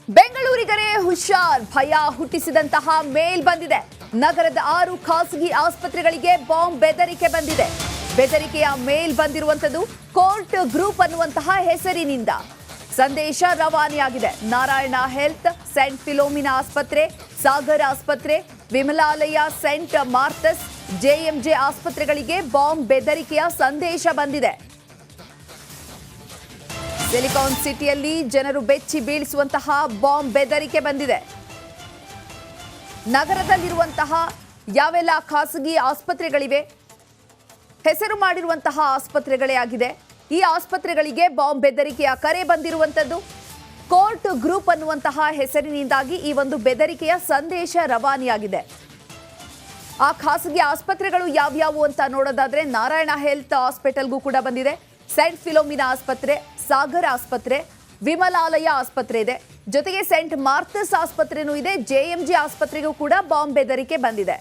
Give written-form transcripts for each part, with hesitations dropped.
ಬೆಂಗಳೂರಿಗರೇ ಹುಷಾರ್, ಭಯ ಹುಟ್ಟಿಸಿದಂತಹ ಮೇಲ್ ಬಂದಿದೆ. ನಗರದ 6 ಖಾಸಗಿ ಆಸ್ಪತ್ರೆಗಳಿಗೆ ಬಾಂಬ್ ಬೆದರಿಕೆ ಬಂದಿದೆ. ಬೆದರಿಕೆಯ ಮೇಲ್ ಬಂದಿರುವಂತದ್ದು ಕೋರ್ಟ್ ಗ್ರೂಪ್ ಅನ್ನುವಂತಹ ಹೆಸರಿನಿಂದ. ಸಂದೇಶ ರವಾನೆಯಾಗಿದೆ. ನಾರಾಯಣ ಹೆಲ್ತ್, ಸೆಂಟ್ ಫಿಲೋಮಿನಾ ಆಸ್ಪತ್ರೆ, ಸಾಗರ್ ಆಸ್ಪತ್ರೆ, ವಿಮಲಾಲಯ, ಸೆಂಟ್ ಮಾರ್ಥಸ್, ಜೆಎಂಜೆ ಆಸ್ಪತ್ರೆಗಳಿಗೆ ಬಾಂಬ್ ಬೆದರಿಕೆಯ ಸಂದೇಶ ಬಂದಿದೆ. ಸಿಲಿಕಾನ್ ಸಿಟಿಯಲ್ಲಿ ಜನರು ಬೆಚ್ಚಿ ಬೀಳಿಸುವಂತಹ ಬಾಂಬ್ ಬೆದರಿಕೆ ಬಂದಿದೆ. ನಗರದಲ್ಲಿರುವಂತಹ ಯಾವೆಲ್ಲ ಖಾಸಗಿ ಆಸ್ಪತ್ರೆಗಳಿವೆ, ಹೆಸರು ಮಾಡಿರುವಂತಹ ಆಸ್ಪತ್ರೆಗಳೇ ಆಗಿದೆ. ಈ ಆಸ್ಪತ್ರೆಗಳಿಗೆ ಬಾಂಬ್ ಬೆದರಿಕೆಯ ಕರೆ ಬಂದಿರುವಂತದ್ದು ಕೋರ್ಟ್ ಗ್ರೂಪ್ ಅನ್ನುವಂತಹ ಹೆಸರಿನಿಂದಾಗಿ ಈ ಒಂದು ಬೆದರಿಕೆಯ ಸಂದೇಶ ರವಾನೆಯಾಗಿದೆ. ಆ ಖಾಸಗಿ ಆಸ್ಪತ್ರೆಗಳು ಯಾವ್ಯಾವು ಅಂತ ನೋಡೋದಾದ್ರೆ ನಾರಾಯಣ ಹೆಲ್ತ್ ಹಾಸ್ಪಿಟಲ್ಗೂ ಕೂಡ ಬಂದಿದೆ. ಸೆಂಟ್ ಫಿಲೋಮಿನಾ ಆಸ್ಪತ್ರೆ, ಸಾಗರ್ ಆಸ್ಪತ್ರೆ, ವಿಮಲಾಲಯ ಆಸ್ಪತ್ರೆ ಇದೆ. ಜೊತೆಗೆ ಸೆಂಟ್ ಮಾರ್ಥಸ್ ಆಸ್ಪತ್ರೆನೂ ಇದೆ. ಜೆಎಂಜೆ ಆಸ್ಪತ್ರೆಗೂ ಕೂಡ ಬಾಂಬ್ ಬೆದರಿಕೆ ಬಂದಿದೆ.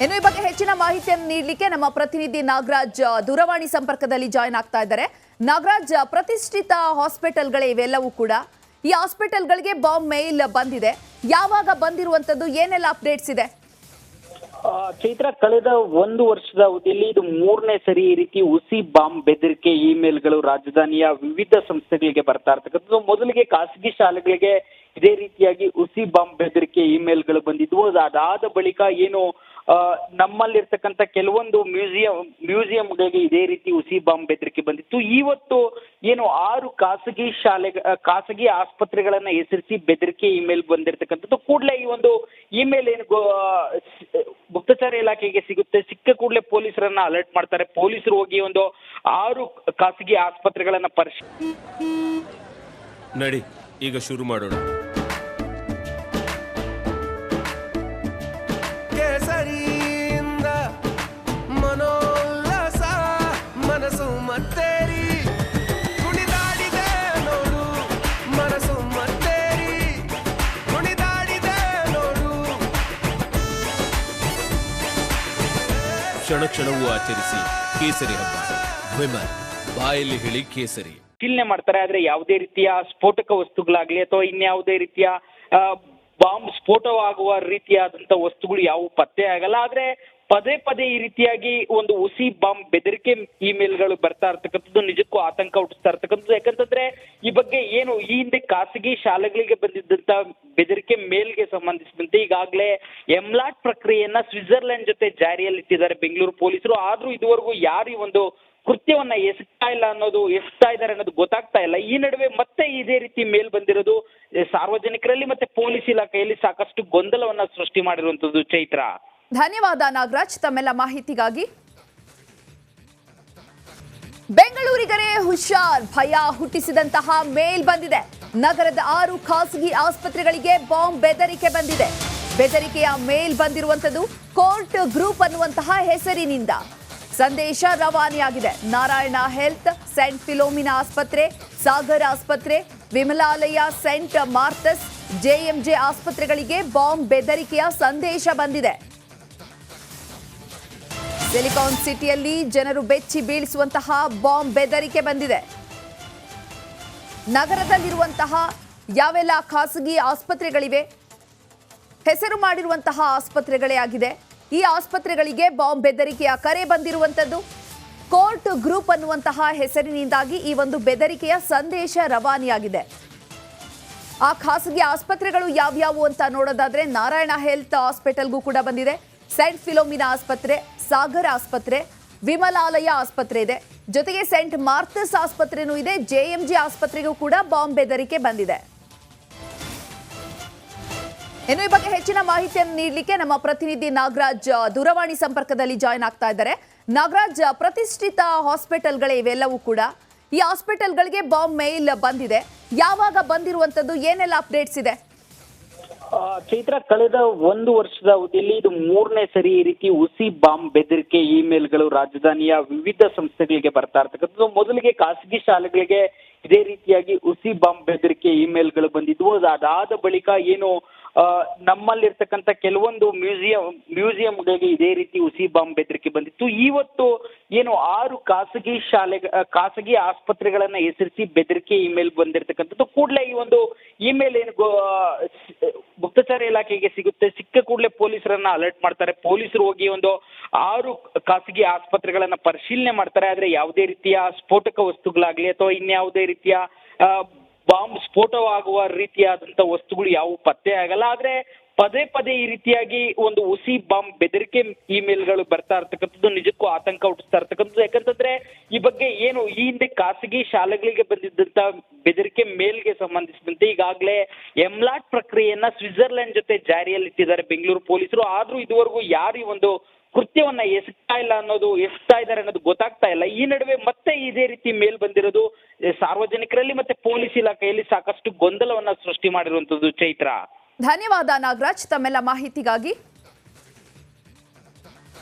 ಇನ್ನು ಈ ಬಗ್ಗೆ ಹೆಚ್ಚಿನ ಮಾಹಿತಿಯನ್ನು ನೀಡಲಿಕ್ಕೆ ನಮ್ಮ ಪ್ರತಿನಿಧಿ ನಾಗರಾಜ್ ದೂರವಾಣಿ ಸಂಪರ್ಕದಲ್ಲಿ ಜಾಯ್ನ್ ಆಗ್ತಾ ಇದ್ದಾರೆ. ನಾಗರಾಜ್, ಪ್ರತಿಷ್ಠಿತ ಹಾಸ್ಪಿಟಲ್ಗಳೇ ಇವೆಲ್ಲವೂ ಕೂಡ. ಈ ಹಾಸ್ಪಿಟಲ್ಗಳಿಗೆ ಬಾಂಬ್ ಮೇಲ್ ಬಂದಿದೆ. ಯಾವಾಗ ಬಂದಿರುವಂತದ್ದು, ಏನೆಲ್ಲ ಅಪ್ಡೇಟ್ಸ್ ಇದೆ? ಚೈತ್ರ, ಕಳೆದ 1 ವರ್ಷದ ಅವಧಿಯಲ್ಲಿ ಇದು 3ನೇ ಸರಿ ಈ ರೀತಿ ಹುಸಿ ಬಾಂಬ್ ಬೆದರಿಕೆ ಇಮೇಲ್ಗಳು ರಾಜಧಾನಿಯ ವಿವಿಧ ಸಂಸ್ಥೆಗಳಿಗೆ ಬರ್ತಾ ಇರ್ತಕ್ಕಂಥದ್ದು. ಮೊದಲಿಗೆ ಖಾಸಗಿ ಶಾಲೆಗಳಿಗೆ ಇದೇ ರೀತಿಯಾಗಿ ಹುಸಿ ಬಾಂಬ್ ಬೆದರಿಕೆ ಇಮೇಲ್ಗಳು ಬಂದಿದ್ವು. ಅದಾದ ಬಳಿಕ ಏನು ನಮ್ಮಲ್ಲಿರ್ತಕ್ಕಂಥ ಕೆಲವೊಂದು ಮ್ಯೂಸಿಯಂಗಳಿಗೆ ಇದೇ ರೀತಿ ಹುಸಿ ಬಾಂಬ್ ಬೆದರಿಕೆ ಬಂದಿತ್ತು. ಇವತ್ತು ಏನು 6 ಖಾಸಗಿ ಆಸ್ಪತ್ರೆಗಳನ್ನ ಹೆಸರಿಸಿ ಬೆದರಿಕೆ ಇಮೇಲ್ ಬಂದಿರತಕ್ಕಂಥದ್ದು. ಕೂಡಲೇ ಈ ಒಂದು ಇಮೇಲ್ ಏನು ಗುಪ್ತಚರ ಇಲಾಖೆಗೆ ಸಿಕ್ಕ ಕೂಡಲೇ ಪೊಲೀಸರನ್ನ ಅಲರ್ಟ್ ಮಾಡ್ತಾರೆ. ಪೊಲೀಸರು ಹೋಗಿ ಒಂದು 6 ಖಾಸಗಿ ಆಸ್ಪತ್ರೆಗಳನ್ನ ನಡಿ ಈಗ ಶುರು ಮಾಡೋಣ. ಕೇಸರಿಯಿಂದ ಮನೋಲ್ಲಾಸ ಮನಸ್ಸು ಮತ್ತೇರಿ ಕುಣಿದಾಡಿದೆ ನೋಡು, ಮನಸ್ಸು ಮತ್ತೇರಿ ಕುಣಿದಾಡಿದೆ ನೋಡು. ಕ್ಷಣ ಕ್ಷಣವೂ ಆಚರಿಸಿ ಕೇಸರಿ ಹಬ್ಬ. ವಿಮಲ್ ಬಾಯಲ್ಲಿ ಹೇಳಿ ಕೇಸರಿ. ಪರಿಶೀಲನೆ ಮಾಡ್ತಾರೆ. ಆದ್ರೆ ಯಾವುದೇ ರೀತಿಯ ಸ್ಫೋಟಕ ವಸ್ತುಗಳಾಗ್ಲಿ ಅಥವಾ ಇನ್ಯಾವುದೇ ರೀತಿಯ ಬಾಂಬ್ ಸ್ಫೋಟವಾಗುವ ರೀತಿಯಾದಂತ ವಸ್ತುಗಳು ಯಾವ ಪತ್ತೆ ಆಗಲ್ಲ. ಆದ್ರೆ ಪದೇ ಪದೇ ಈ ರೀತಿಯಾಗಿ ಒಂದು ಹುಸಿ ಬಾಂಬ್ ಬೆದರಿಕೆ ಇಮೇಲ್ಗಳು ಬರ್ತಾ ಇರ್ತಕ್ಕಂಥದ್ದು ನಿಜಕ್ಕೂ ಆತಂಕ ಹುಟ್ಟಿಸ್ತಾ ಇರ್ತಕ್ಕಂಥದ್ದು. ಯಾಕಂತಂದ್ರೆ ಈ ಬಗ್ಗೆ ಏನು ಈ ಹಿಂದೆ ಖಾಸಗಿ ಶಾಲೆಗಳಿಗೆ ಬಂದಿದ್ದಂತ ಬೆದರಿಕೆ ಮೇಲ್ಗೆ ಸಂಬಂಧಿಸಿದಂತೆ ಈಗಾಗಲೇ ಎಂಲಾಟ್ ಪ್ರಕ್ರಿಯೆಯನ್ನ ಸ್ವಿಟ್ಜರ್ಲೆಂಡ್ ಜೊತೆ ಜಾರಿಯಲ್ಲಿಟ್ಟಿದ್ದಾರೆ ಬೆಂಗಳೂರು ಪೊಲೀಸರು. ಆದ್ರೂ ಇದುವರೆಗೂ ಯಾರು ಈ ಒಂದು ಕೃತ್ಯವನ್ನ ಎಸಗ್ತಾ ಇದ್ದಾರೆ ಅನ್ನೋದು ಗೊತ್ತಾಗ್ತಾ ಇಲ್ಲ. ಈ ನಡುವೆ ಮತ್ತೆ ಇದೇ ರೀತಿ ಮೇಲ್ ಬಂದಿರೋದು ಸಾರ್ವಜನಿಕರಲ್ಲಿ ಮತ್ತೆ ಪೊಲೀಸ್ ಇಲಾಖೆಯಲ್ಲಿ ಸಾಕಷ್ಟು ಗೊಂದಲವನ್ನ ಸೃಷ್ಟಿ ಮಾಡಿರುವಂತದ್ದು. ಚೈತ್ರ, ಧನ್ಯವಾದ ನಾಗರಾಜ್ ತಮ್ಮೆಲ್ಲ ಮಾಹಿತಿಗಾಗಿ. ಬೆಂಗಳೂರಿಗರೇ ಹುಷಾರ್, ಭಯ ಹುಟ್ಟಿಸಿದಂತಹ ಮೇಲ್ ಬಂದಿದೆ. ನಗರದ 6 ಖಾಸಗಿ ಆಸ್ಪತ್ರೆಗಳಿಗೆ ಬಾಂಬ್ ಬೆದರಿಕೆ ಬಂದಿದೆ. ಬೆದರಿಕೆಯ ಮೇಲ್ ಬಂದಿರುವಂತದ್ದು ಕೋರ್ಟ್ ಗ್ರೂಪ್ ಅನ್ನುವಂತಹ ಹೆಸರಿನಿಂದ. ಸಂದೇಶ ರವಾನೆಯಾಗಿದೆ. ನಾರಾಯಣ ಹೆಲ್ತ್, ಸೆಂಟ್ ಫಿಲೋಮಿನಾ ಆಸ್ಪತ್ರೆ, ಸಾಗರ್ ಆಸ್ಪತ್ರೆ, ವಿಮಲಾಲಯ, ಸೆಂಟ್ ಮಾರ್ಥಸ್, ಜೆಎಂಜೆ ಆಸ್ಪತ್ರೆಗಳಿಗೆ ಬಾಂಬ್ ಬೆದರಿಕೆಯ ಸಂದೇಶ ಬಂದಿದೆ. ಸಿಲಿಕಾನ್ ಸಿಟಿಯಲ್ಲಿ ಜನರು ಬೆಚ್ಚಿ ಬೀಳಿಸುವಂತಹ ಬಾಂಬ್ ಬೆದರಿಕೆ ಬಂದಿದೆ. ನಗರದಲ್ಲಿರುವಂತಹ ಯಾವೆಲ್ಲ ಖಾಸಗಿ ಆಸ್ಪತ್ರೆಗಳಿವೆ, ಹೆಸರು ಮಾಡಿರುವಂತಹ ಆಸ್ಪತ್ರೆಗಳೇ ಆಗಿದೆ. ಈ ಆಸ್ಪತ್ರೆಗಳಿಗೆ ಬಾಂಬ್ ಬೆದರಿಕೆಯ ಕರೆ ಬಂದಿರುವಂತದ್ದು ಕೋರ್ಟ್ ಗ್ರೂಪ್ ಅನ್ನುವಂತಹ ಹೆಸರಿನಿಂದಾಗಿ ಈ ಒಂದು ಬೆದರಿಕೆಯ ಸಂದೇಶ ರವಾನೆಯಾಗಿದೆ. ಆ ಖಾಸಗಿ ಆಸ್ಪತ್ರೆಗಳು ಯಾವ್ಯಾವು ಅಂತ ನೋಡೋದಾದ್ರೆ ನಾರಾಯಣ ಹೆಲ್ತ್ ಹಾಸ್ಪಿಟಲ್ಗೂ ಕೂಡ ಬಂದಿದೆ. ಸೆಂಟ್ ಫಿಲೋಮಿನಾ ಆಸ್ಪತ್ರೆ, ಸಾಗರ್ ಆಸ್ಪತ್ರೆ, ವಿಮಲಾಲಯ ಆಸ್ಪತ್ರೆ ಇದೆ. ಜೊತೆಗೆ ಸೆಂಟ್ ಮಾರ್ಥಸ್ ಆಸ್ಪತ್ರೆನೂ ಇದೆ. ಜೆಎಂಜೆ ಆಸ್ಪತ್ರೆಗೂ ಕೂಡ ಬಾಂಬ್ ಬೆದರಿಕೆ ಬಂದಿದೆ. ಇನ್ನು ಈ ಬಗ್ಗೆ ಹೆಚ್ಚಿನ ಮಾಹಿತಿಯನ್ನು ನೀಡಲಿಕ್ಕೆ ನಮ್ಮ ಪ್ರತಿನಿಧಿ ನಾಗರಾಜ್ ದೂರವಾಣಿ ಸಂಪರ್ಕದಲ್ಲಿ ಜಾಯ್ನ್ ಆಗ್ತಾ ಇದ್ದಾರೆ. ನಾಗರಾಜ್, ಪ್ರತಿಷ್ಠಿತ ಹಾಸ್ಪಿಟಲ್ಗಳೇ ಇವೆಲ್ಲವೂ ಕೂಡ. ಈ ಹಾಸ್ಪಿಟಲ್ಗಳಿಗೆ ಬಾಂಬ್ ಮೇಲ್ ಬಂದಿದೆ. ಯಾವಾಗ ಬಂದಿರುವಂತದ್ದು, ಏನೆಲ್ಲ ಅಪ್ಡೇಟ್ಸ್ ಇದೆ? ಚೈತ್ರ, ಕಳೆದ 1 ವರ್ಷದ ಅವಧಿಯಲ್ಲಿ ಇದು 3ನೇ ಸರಿ ಈ ರೀತಿ ಹುಸಿ ಬಾಂಬ್ ಬೆದರಿಕೆ ಇಮೇಲ್ಗಳು ರಾಜಧಾನಿಯ ವಿವಿಧ ಸಂಸ್ಥೆಗಳಿಗೆ ಬರ್ತಾ ಇರ್ತಕ್ಕಂಥದ್ದು. ಮೊದಲಿಗೆ ಖಾಸಗಿ ಶಾಲೆಗಳಿಗೆ ಇದೇ ರೀತಿಯಾಗಿ ಹುಸಿ ಬಾಂಬ್ ಬೆದರಿಕೆ ಇಮೇಲ್ಗಳು ಬಂದಿದ್ವು. ಅದಾದ ಬಳಿಕ ಏನು ನಮ್ಮಲ್ಲಿರ್ತಕ್ಕಂಥ ಕೆಲವೊಂದು ಮ್ಯೂಸಿಯಂಗಳಿಗೆ ಇದೇ ರೀತಿ ಹುಸಿ ಬಾಂಬ್ ಬೆದರಿಕೆ ಬಂದಿತ್ತು. ಇವತ್ತು ಏನು 6 ಖಾಸಗಿ ಆಸ್ಪತ್ರೆಗಳನ್ನ ಹೆಸರಿಸಿ ಬೆದರಿಕೆ ಇಮೇಲ್ ಬಂದಿರತಕ್ಕಂಥದ್ದು. ಕೂಡಲೇ ಈ ಒಂದು ಇಮೇಲ್ ಏನು ಗುಪ್ತಚರ ಇಲಾಖೆಗೆ ಸಿಕ್ಕ ಕೂಡಲೇ ಪೊಲೀಸರನ್ನ ಅಲರ್ಟ್ ಮಾಡ್ತಾರೆ. ಪೊಲೀಸರು ಹೋಗಿ ಒಂದು 6 ಖಾಸಗಿ ಆಸ್ಪತ್ರೆಗಳನ್ನ ಪರಿಶೀಲನೆ ಮಾಡ್ತಾರೆ. ಆದ್ರೆ ಯಾವುದೇ ರೀತಿಯ ಸ್ಫೋಟಕ ವಸ್ತುಗಳಾಗ್ಲಿ ಅಥವಾ ಇನ್ಯಾವುದೇ ರೀತಿಯ ಬಾಂಬ್ ಸ್ಫೋಟವಾಗುವ ರೀತಿಯಾದಂತ ವಸ್ತುಗಳು ಯಾವುವು ಪತ್ತೆ ಆಗಲ್ಲ. ಆದ್ರೆ ಪದೇ ಈ ರೀತಿಯಾಗಿ ಒಂದು ಹುಸಿ ಬಾಂಬ್ ಬೆದರಿಕೆ ಇಮೇಲ್ಗಳು ಬರ್ತಾ ಇರ್ತಕ್ಕಂಥದ್ದು ನಿಜಕ್ಕೂ ಆತಂಕ ಹುಟ್ಟಿಸ್ತಾ ಇರ್ತಕ್ಕಂಥದ್ದು. ಯಾಕಂತಂದ್ರೆ ಈ ಬಗ್ಗೆ ಏನು ಈ ಹಿಂದೆ ಖಾಸಗಿ ಶಾಲೆಗಳಿಗೆ ಬಂದಿದ್ದಂತ ಬೆದರಿಕೆ ಮೇಲ್ಗೆ ಸಂಬಂಧಿಸಿದಂತೆ ಈಗಾಗಲೇ ಎಂಲಾಟ್ ಪ್ರಕ್ರಿಯೆಯನ್ನ ಸ್ವಿಟ್ಜರ್ಲೆಂಡ್ ಜೊತೆ ಜಾರಿಯಲ್ಲಿಟ್ಟಿದ್ದಾರೆ ಬೆಂಗಳೂರು ಪೊಲೀಸರು. ಆದ್ರೂ ಇದುವರೆಗೂ ಯಾರು ಈ ಒಂದು ಕೃತ್ಯವನ್ನ ಎಸಗ್ತಾ ಇದ್ದಾರೆ ಅನ್ನೋದು ಗೊತ್ತಾಗ್ತಾ ಇಲ್ಲ. ಈ ನಡುವೆ ಮತ್ತೆ ಇದೇ ರೀತಿ ಮೇಲ್ ಬಂದಿರೋದು ಸಾರ್ವಜನಿಕರಲ್ಲಿ ಮತ್ತೆ ಪೊಲೀಸ್ ಇಲಾಖೆಯಲ್ಲಿ ಸಾಕಷ್ಟು ಗೊಂದಲವನ್ನ ಸೃಷ್ಟಿ ಮಾಡಿರುವಂತದ್ದು. ಚೈತ್ರ, ಧನ್ಯವಾದ ನಾಗರಾಜ್ ತಮ್ಮೆಲ್ಲ ಮಾಹಿತಿಗಾಗಿ.